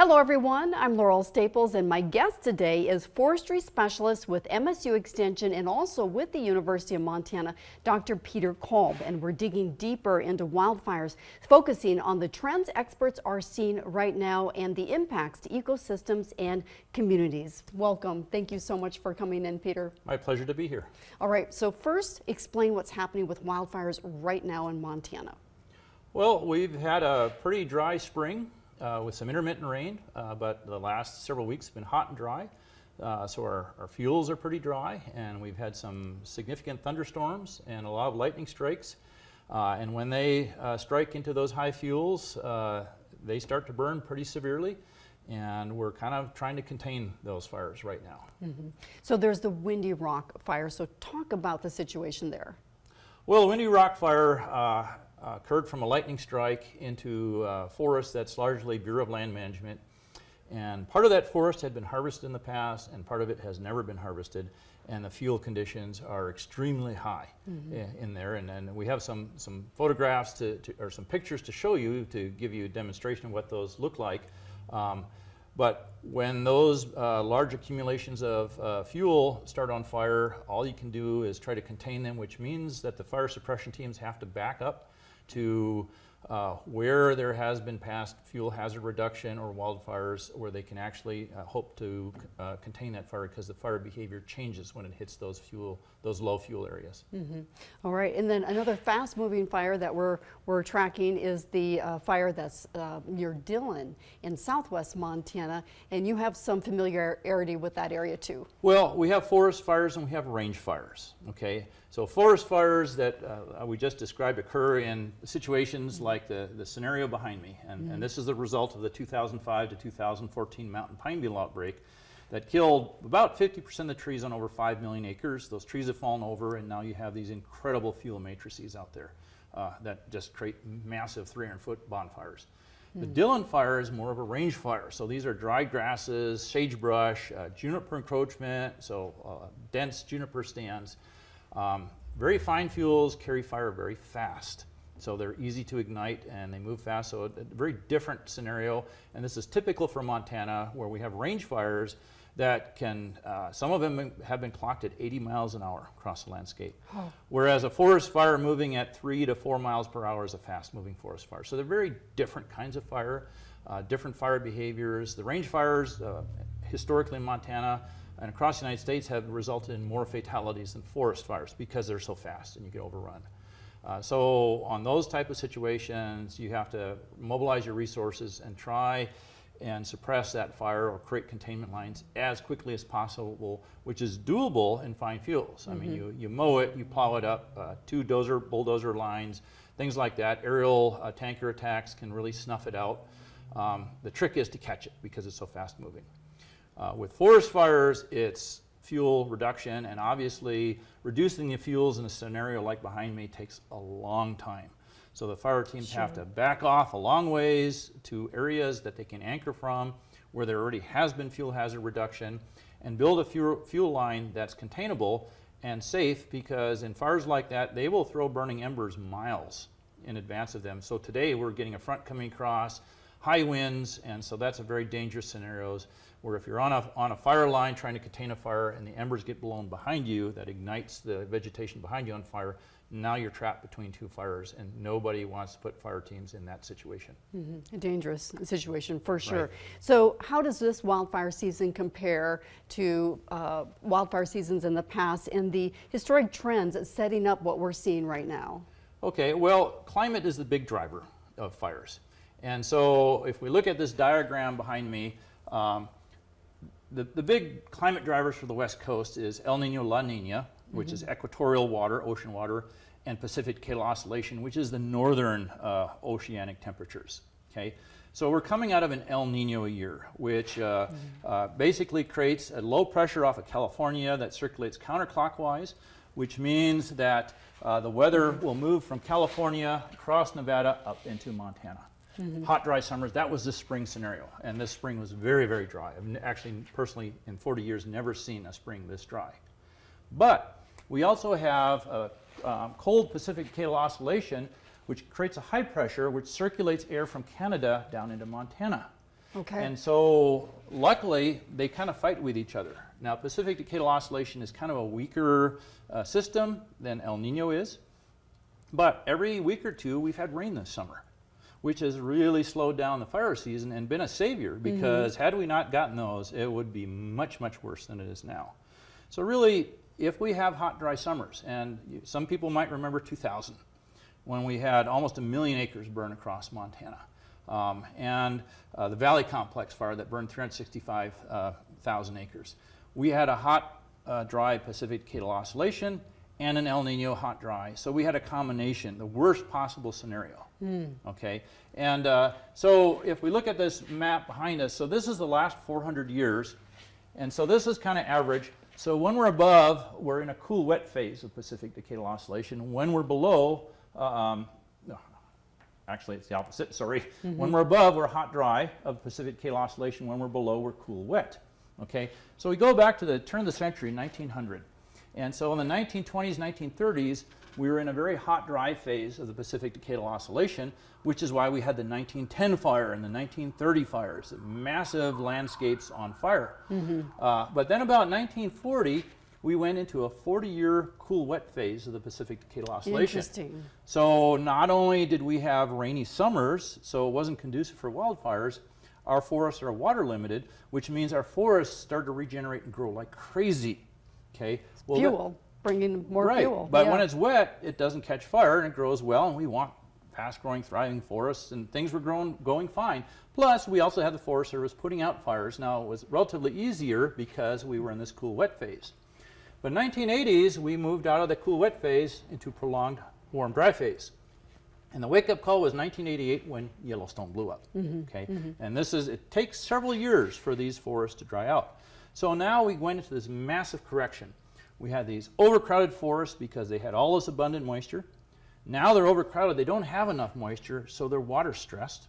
Hello everyone, I'm Laurel Staples and my guest today is forestry specialist with MSU Extension and also with the University of Montana, Dr. Peter Kolb, and we're digging deeper into wildfires, focusing on the trends experts are seeing right now and the impacts to ecosystems and communities. Welcome. Thank you so much for coming in, Peter. My pleasure to be here. All right, so first explain what's happening with wildfires right now in Montana. Well, we've had a pretty dry spring. With some intermittent rain, but the last several weeks have been hot and dry. So our fuels are pretty dry, and we've had some significant thunderstorms and a lot of lightning strikes. And when they strike into those high fuels, they start to burn pretty severely, and we're kind of trying to contain those fires right now. Mm-hmm. So there's the Windy Rock fire, so talk about the situation there. Well, the Windy Rock fire occurred from a lightning strike into forest that's largely Bureau of Land Management. And part of that forest had been harvested in the past, and part of it has never been harvested. And the fuel conditions are extremely high in there. And we have some photographs or some pictures to show you to give you a demonstration of what those look like. But when those large accumulations of fuel start on fire, all you can do is try to contain them, which means that the fire suppression teams have to back up to where there has been past fuel hazard reduction or wildfires, where they can actually hope to contain that fire, because the fire behavior changes when it hits those low fuel areas. Mm-hmm. All right, and then another fast-moving fire that we're tracking is the fire that's near Dillon in southwest Montana, and you have some familiarity with that area too. Well, we have forest fires and we have range fires. Okay, so forest fires that we just described occur in situations like the scenario behind me, and this is the result of the 2005 to 2014 mountain pine beetle outbreak that killed about 50% of the trees on over 5 million acres. Those trees have fallen over, and now you have these incredible fuel matrices out there that just create massive 300-foot bonfires. The Dillon fire is more of a range fire. So these are dry grasses, sagebrush, juniper encroachment, so dense juniper stands. Very fine fuels carry fire very fast. So they're easy to ignite and they move fast. So a very different scenario. And this is typical for Montana, where we have range fires that can, some of them have been clocked at 80 miles an hour across the landscape. Oh. Whereas a forest fire moving at 3 to 4 miles per hour is a fast moving forest fire. So they're very different kinds of fire, different fire behaviors. The range fires, historically in Montana and across the United States, have resulted in more fatalities than forest fires because they're so fast and you get overrun. So on those type of situations, you have to mobilize your resources and try and suppress that fire or create containment lines as quickly as possible, which is doable in fine fuels. I mean, you mow it, you plow it up, 2 bulldozer lines, things like that. Aerial tanker attacks can really snuff it out. The trick is to catch it because it's so fast moving. With forest fires, it's fuel reduction, and obviously reducing the fuels in a scenario like behind me takes a long time. So the fire teams have to back off a long ways to areas that they can anchor from, where there already has been fuel hazard reduction, and build a fuel line that's containable and safe, because in fires like that, they will throw burning embers miles in advance of them. So today we're getting a front coming across, high winds, and so that's a very dangerous scenarios, where if you're on a fire line trying to contain a fire and the embers get blown behind you, that ignites the vegetation behind you on fire, now you're trapped between 2 fires, and nobody wants to put fire teams in that situation. A dangerous situation for sure. Right. So how does this wildfire season compare to wildfire seasons in the past and the historic trends setting up what we're seeing right now? Okay, well, climate is the big driver of fires. And so if we look at this diagram behind me, the big climate drivers for the West Coast is El Nino, La Nina, which is equatorial water, ocean water, and Pacific Tidal Oscillation, which is the northern oceanic temperatures. Okay, so we're coming out of an El Nino year, which basically creates a low pressure off of California that circulates counterclockwise, which means that the weather will move from California across Nevada up into Montana. Hot, dry summers. That was this spring scenario, and this spring was very, very dry. I've actually, personally, in 40 years, never seen a spring this dry. But we also have a cold Pacific Tidal Oscillation, which creates a high pressure which circulates air from Canada down into Montana. Okay. And so luckily, they kind of fight with each other. Now, Pacific Decadal Oscillation is kind of a weaker system than El Nino is. But every week or two, we've had rain this summer, which has really slowed down the fire season and been a savior, because had we not gotten those, it would be much, much worse than it is now. So really, if we have hot, dry summers, and some people might remember 2000, when we had almost 1 million acres burn across Montana, and the Valley Complex fire that burned 365,000 acres. We had a hot, dry Pacific Decadal Oscillation and an El Nino hot, dry. So we had a combination, the worst possible scenario. Okay, and so if we look at this map behind us, so this is the last 400 years, and so this is kind of average. So when we're above, we're in a cool, wet phase of Pacific Decadal Oscillation. When we're below, no, actually it's the opposite, sorry. When we're above, we're hot, dry of Pacific Decadal Oscillation. When we're below, we're cool, wet. Okay, so we go back to the turn of the century, 1900. And so in the 1920s, 1930s, we were in a very hot, dry phase of the Pacific Decadal Oscillation, which is why we had the 1910 fire and the 1930 fires, massive landscapes on fire. But then about 1940, we went into a 40-year cool, wet phase of the Pacific Decadal Oscillation. Interesting. So not only did we have rainy summers, so it wasn't conducive for wildfires, our forests are water limited, which means our forests start to regenerate and grow like crazy. Okay. Well, Fuel, bringing more right. fuel. But when it's wet, it doesn't catch fire and it grows well, and we want fast-growing, thriving forests, and things were going fine. Plus, we also had the Forest Service putting out fires. Now, it was relatively easier because we were in this cool, wet phase. But 1980s, we moved out of the cool, wet phase into prolonged warm, dry phase. And the wake-up call was 1988 when Yellowstone blew up. Okay, and it takes several years for these forests to dry out. So now we went into this massive correction. We had these overcrowded forests because they had all this abundant moisture. Now they're overcrowded. They don't have enough moisture, so they're water stressed.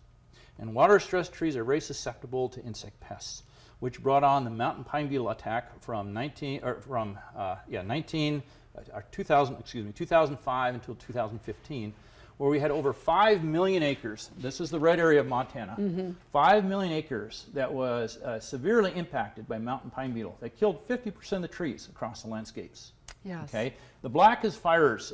And water stressed trees are very susceptible to insect pests, which brought on the mountain pine beetle attack from 2005 until 2015, where we had over 5 million acres. This is the red area of Montana. 5 million acres that was severely impacted by mountain pine beetle. They killed 50% of the trees across the landscapes. Yes. Okay. The black is fires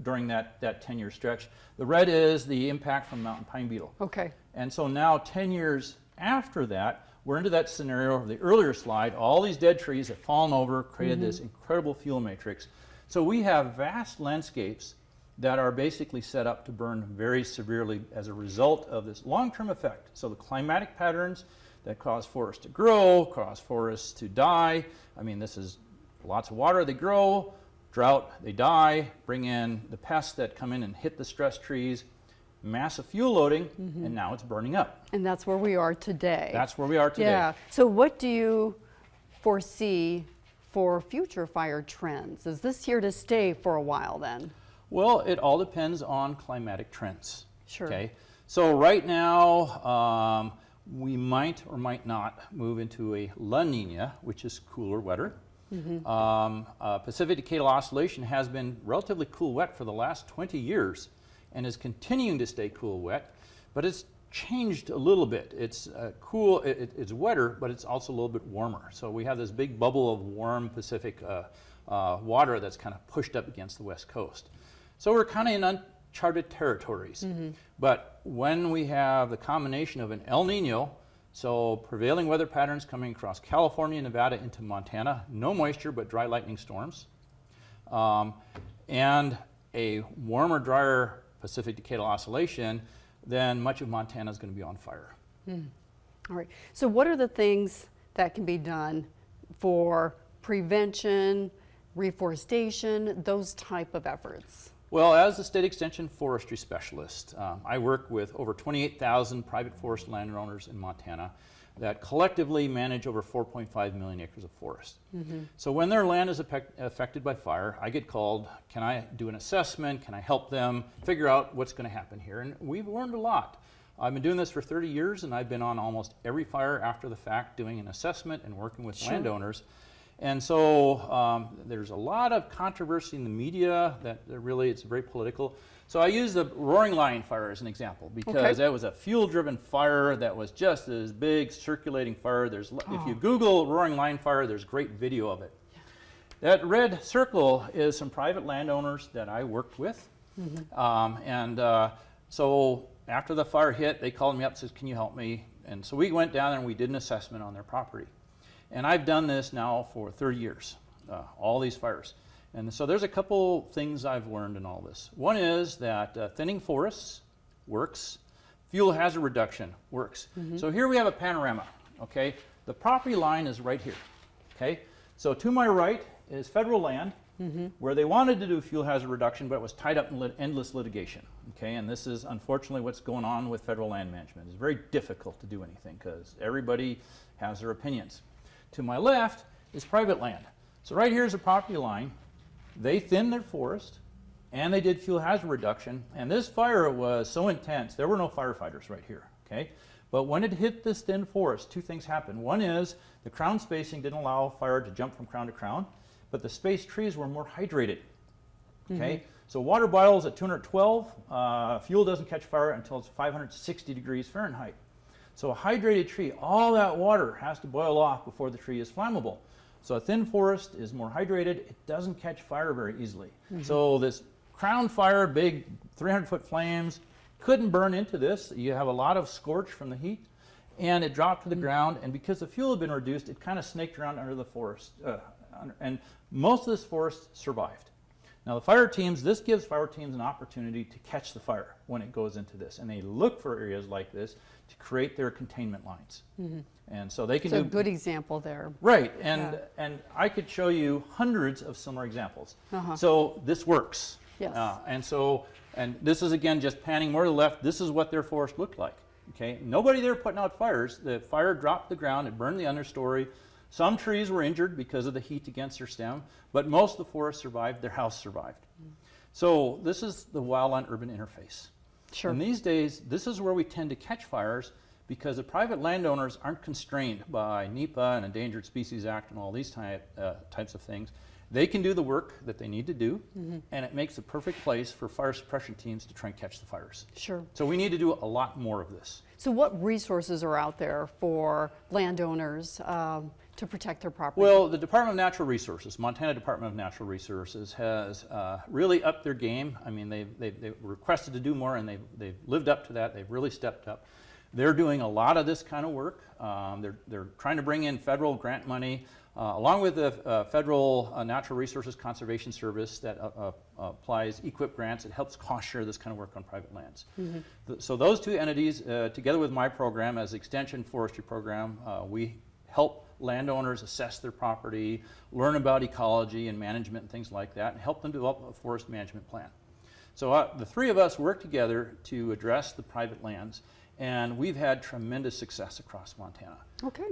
during that 10-year stretch. The red is the impact from mountain pine beetle. Okay. And so now 10 years after that, we're into that scenario of the earlier slide. All these dead trees have fallen over, created this incredible fuel matrix. So we have vast landscapes that are basically set up to burn very severely as a result of this long-term effect. So the climatic patterns that cause forests to grow, cause forests to die. I mean, this is lots of water, they grow, drought, they die, bring in the pests that come in and hit the stressed trees, massive fuel loading, and now it's burning up. And that's where we are today. That's where we are today. Yeah. So what do you foresee for future fire trends? Is this here to stay for a while then? Well, it all depends on climatic trends. Sure. Okay. So right now, we might or might not move into a La Nina, which is cooler, wetter. Pacific Decadal Oscillation has been relatively cool, wet for the last 20 years and is continuing to stay cool, wet, but it's changed a little bit. It's cool, it's wetter, but it's also a little bit warmer. So we have this big bubble of warm Pacific water that's kind of pushed up against the west coast. So we're kind of in uncharted territories. But when we have the combination of an El Nino, so prevailing weather patterns coming across California, Nevada into Montana, no moisture but dry lightning storms, and a warmer, drier Pacific Decadal Oscillation, then much of Montana is going to be on fire. All right. So what are the things that can be done for prevention, reforestation, those type of efforts? Well, as the state extension forestry specialist, I work with over 28,000 private forest landowners in Montana that collectively manage over 4.5 million acres of forest. So when their land is affected by fire, I get called, can I do an assessment? Can I help them figure out what's going to happen here? And we've learned a lot. I've been doing this for 30 years, and I've been on almost every fire after the fact doing an assessment and working with landowners. And so there's a lot of controversy in the media that really it's very political. So I use the Roaring Lion fire as an example because that was a fuel-driven fire that was just this big circulating fire. There's, if you Google Roaring Lion fire, there's great video of it. That red circle is some private landowners that I worked with. So after the fire hit, they called me up and said, can you help me? And so we went down there and we did an assessment on their property. And I've done this now for 30 years, all these fires. And so there's a couple things I've learned in all this. One is that thinning forests works. Fuel hazard reduction works. So here we have a panorama, okay? The property line is right here, okay? So to my right is federal land where they wanted to do fuel hazard reduction, but it was tied up in endless litigation, okay? And this is unfortunately what's going on with federal land management. It's very difficult to do anything because everybody has their opinions. To my left is private land. So right here is a property line. They thinned their forest and they did fuel hazard reduction. And this fire was so intense, there were no firefighters right here, okay? But when it hit this thin forest, two things happened. One is the crown spacing didn't allow fire to jump from crown to crown, but the spaced trees were more hydrated, okay? So water boils at 212, fuel doesn't catch fire until it's 560 degrees Fahrenheit. So a hydrated tree, all that water has to boil off before the tree is flammable. So a thin forest is more hydrated. It doesn't catch fire very easily. So this crown fire, big 300-foot flames, couldn't burn into this. You have a lot of scorch from the heat, and it dropped to the ground. And because the fuel had been reduced, it kind of snaked around under the forest. And most of this forest survived. Now the fire teams, this gives fire teams an opportunity to catch the fire when it goes into this. And they look for areas like this to create their containment lines. And so they can do a good example there. Right, and I could show you hundreds of similar examples. So this works. Yes. And this is again just panning more to the left. This is what their forest looked like. Okay, nobody there putting out fires. The fire dropped to the ground. It burned the understory. Some trees were injured because of the heat against their stem, but most of the forest survived. Their house survived. So this is the wildland-urban interface. Sure. And these days, this is where we tend to catch fires because the private landowners aren't constrained by NEPA and Endangered Species Act and all these types of things. They can do the work that they need to do, and it makes a perfect place for fire suppression teams to try and catch the fires. Sure. So we need to do a lot more of this. So what resources are out there for landowners to protect their property? Well, the Department of Natural Resources, Montana Department of Natural Resources, has really upped their game. I mean, they've requested to do more, and they've lived up to that. They've really stepped up. They're doing a lot of this kind of work. They're trying to bring in federal grant money, along with the Federal Natural Resources Conservation Service that applies EQIP grants. It helps cost share this kind of work on private lands. So those two entities, together with my program as Extension Forestry Program, we help landowners assess their property, learn about ecology and management and things like that, and help them develop a forest management plan. So the three of us work together to address the private lands, and we've had tremendous success across Montana. Okay.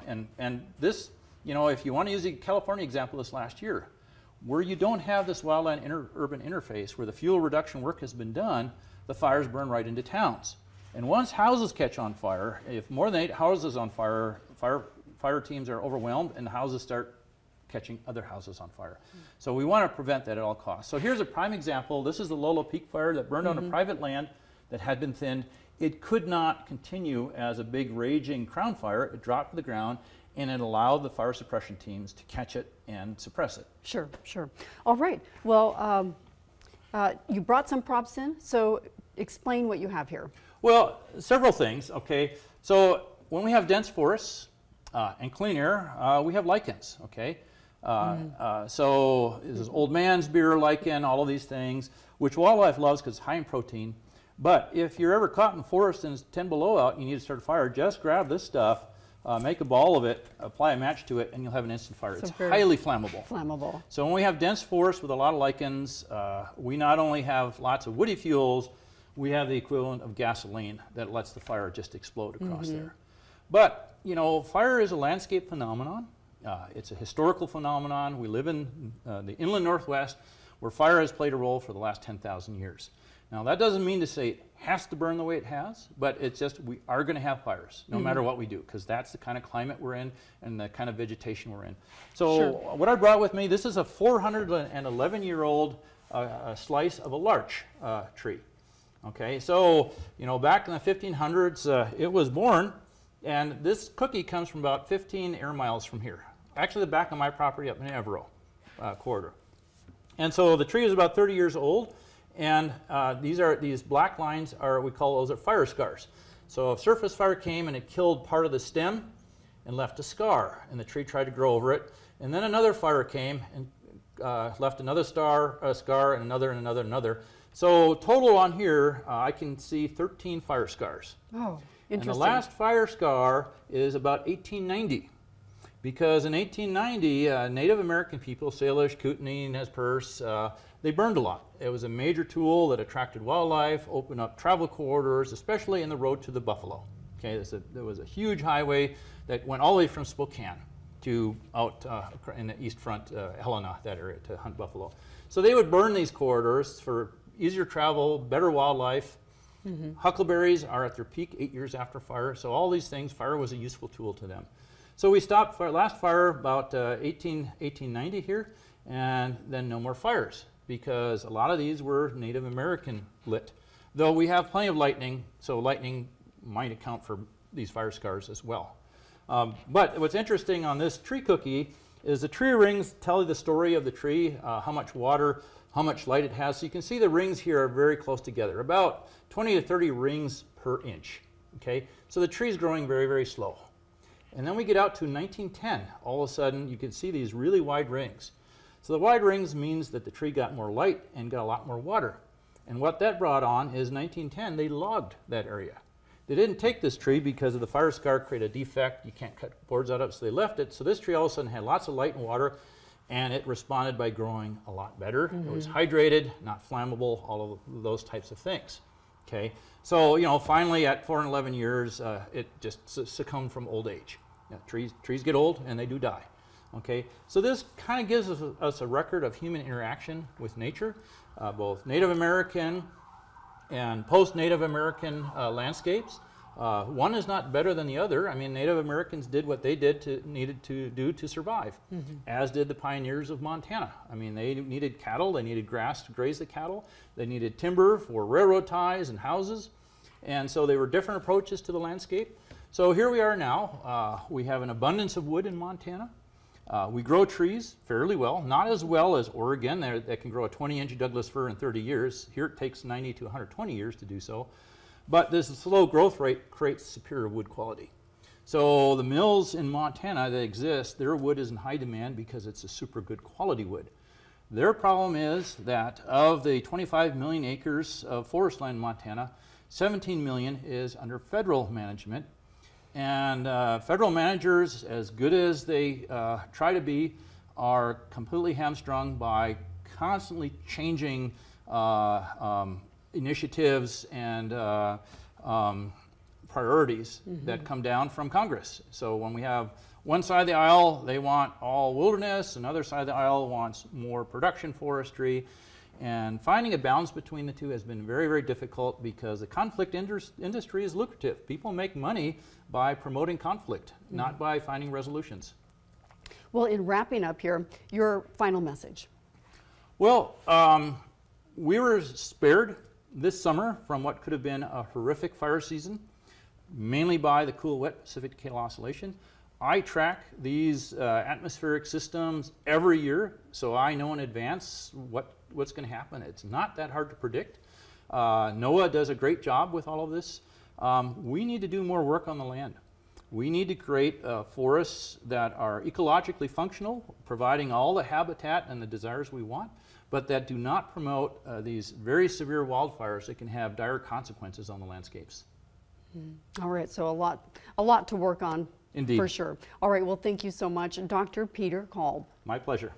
And this, you know, if you want to use the California example this last year, where you don't have this wildland-urban interface where the fuel reduction work has been done, the fires burn right into towns. And once houses catch on fire, if more than 8 houses on fire, fire teams are overwhelmed and the houses start catching other houses on fire. So we want to prevent that at all costs. So here's a prime example. This is the Lolo Peak fire that burned on a private land that had been thinned. It could not continue as a big raging crown fire. It dropped to the ground, and it allowed the fire suppression teams to catch it and suppress it. Sure, sure. All right. Well, you brought some props in, so explain what you have here. Well, several things, okay? So when we have dense forests and clean air, we have lichens, okay? So this is old man's beer lichen, all of these things, which wildlife loves because it's high in protein. But if you're ever caught in the forest and it's 10 below out and you need to start a fire, just grab this stuff, make a ball of it, apply a match to it, and you'll have an instant fire. It's highly flammable. Flammable. So when we have dense forests with a lot of lichens, we not only have lots of woody fuels, we have the equivalent of gasoline that lets the fire just explode across there. But, you know, fire is a landscape phenomenon. It's a historical phenomenon. We live in the inland Northwest where fire has played a role for the last 10,000 years. Now, that doesn't mean to say it has to burn the way it has, but it's just we are going to have fires no matter what we do, because that's the kind of climate we're in and the kind of vegetation we're in. So what I brought with me, this is a 411-year-old a slice of a larch tree. Okay, so back in the 1500s, it was born, and this cookie comes from about 15 air miles from here. Actually, the back of my property up in Evero corridor. And so the tree is about 30 years old, and these black lines we call those fire scars. So if surface fire came and it killed part of the stem and left a scar, and the tree tried to grow over it, and then another fire came and left another scar, and another. So total on here, I can see 13 fire scars. Oh, interesting. And the last fire scar is about 1890. Because in 1890, Native American people, Salish, Kootenai, Nez Perce, they burned a lot. It was a major tool that attracted wildlife, opened up travel corridors, especially in the road to the buffalo. Okay, there was a huge highway that went all the way from Spokane to out in the east front, Helena, that area, to hunt buffalo. So they would burn these corridors for easier travel, better wildlife. Mm-hmm. Huckleberries are at their peak 8 years after fire. So all these things, fire was a useful tool to them. So we stopped last fire about 1890 here, and then no more fires, because a lot of these were Native American lit. Though we have plenty of lightning, so lightning might account for these fire scars as well. But what's interesting on this tree cookie is the tree rings tell you the story of the tree, how much water, how much light it has. So you can see the rings here are very close together, about 20 to 30 rings per inch. Okay, so the tree is growing very, very slow. And then we get out to 1910. All of a sudden, you can see these really wide rings. So the wide rings means that the tree got more light and got a lot more water. And what that brought on is 1910, they logged that area. They didn't take this tree because of the fire scar created a defect. You can't cut boards out of it, so they left it. So this tree all of a sudden had lots of light and water, and it responded by growing a lot better. Mm-hmm. It was hydrated, not flammable, all of those types of things. Okay, so finally at 411 years, it just succumbed from old age. Trees get old and they do die. Okay, so this kind of gives us a record of human interaction with nature, both Native American and post-Native American landscapes. One is not better than the other. I mean, Native Americans did what they needed to do to survive, mm-hmm. as did the pioneers of Montana. I mean, they needed cattle, they needed grass to graze the cattle, they needed timber for railroad ties and houses, and so they were different approaches to the landscape. So here we are now. We have an abundance of wood in Montana. We grow trees fairly well, not as well as Oregon. That can grow a 20-inch Douglas fir in 30 years. Here it takes 90 to 120 years to do so. But this slow growth rate creates superior wood quality. So the mills in Montana that exist, their wood is in high demand because it's a super good quality wood. Their problem is that of the 25 million acres of forest land in Montana, 17 million is under federal management. And federal managers, as good as they try to be, are completely hamstrung by constantly changing initiatives and priorities mm-hmm. that come down from Congress. So when we have one side of the aisle, they want all wilderness, another side of the aisle wants more production forestry. And finding a balance between the two has been very, very difficult because the conflict industry is lucrative. People make money by promoting conflict, mm-hmm. not by finding resolutions. Well, in wrapping up here, your final message. Well, we were spared this summer from what could have been a horrific fire season, mainly by the cool, wet Pacific Decadal Oscillation. I track these atmospheric systems every year, so I know in advance what's going to happen. It's not that hard to predict. NOAA does a great job with all of this. We need to do more work on the land. We need to create forests that are ecologically functional, providing all the habitat and the desires we want, but that do not promote these very severe wildfires that can have dire consequences on the landscapes. All right, so a lot to work on. Indeed. For sure. All right, well, thank you so much, Dr. Peter Kolb. My pleasure.